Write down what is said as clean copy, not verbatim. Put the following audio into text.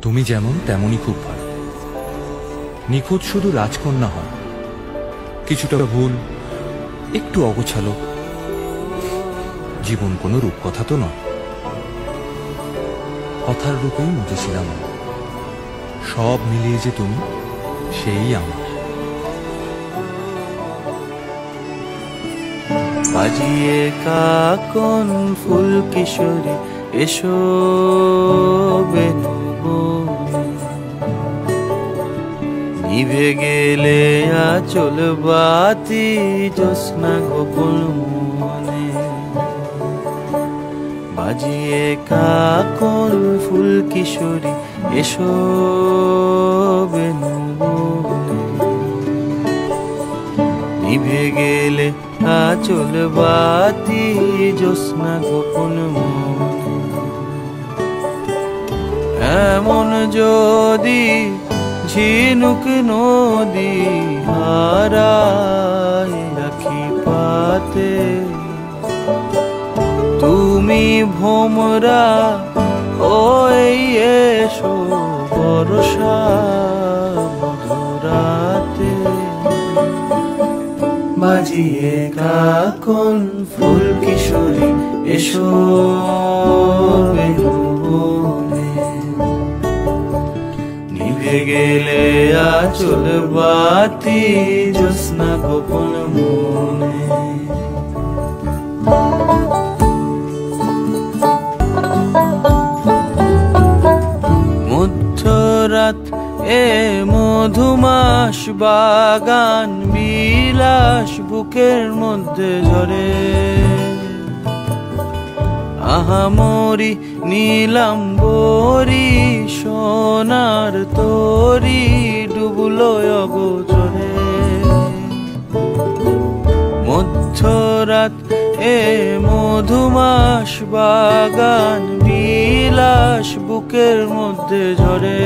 তুমি যেমন তেমনই খুব ভালো। নিখুঁত শুধু রাজকন্যা হয়, কিছুটা ভুল, একটু অগোছালো। জীবন কোনো রূপকথা তো নয়, কথার রূপেই মজেছিলাম। সব মিলিয়ে যে তুমি, সেই আমার। বাজিয়ে কাকন ফুল কিশোরী এসো বেনু বনে, নিভে গেলে আচল বাতি জ্যোৎস্না গোপন মনে। বাজিয়ে কাকন ফুল কিশোরী এসো বেনু বনে, নিভে গেলে আচল বাতি জ্যোৎস্না গোপন মনে। এমন যদি ঝিনুক নদী হারায় আখি পাতে, তুমি ভোমরা হয়ে এসো বর্ষা মধুরাতে। বাজিয়ে কাকন ফুল কিশোরী এসো বেনু বনে, নিভে গেলে আচল বাতি জ্যোৎস্না গোপন মনে। মধ্যরাত এ মধুমাস বাগান বিলাস বুকের মধ্যে ঝরে, আহামরি নীলাম্বরী সোনার তরি ডুবলো অগোচরে। মধ্যরাত এ মধুমাস বাগান বিলাস বুকের মধ্যে ঝরে,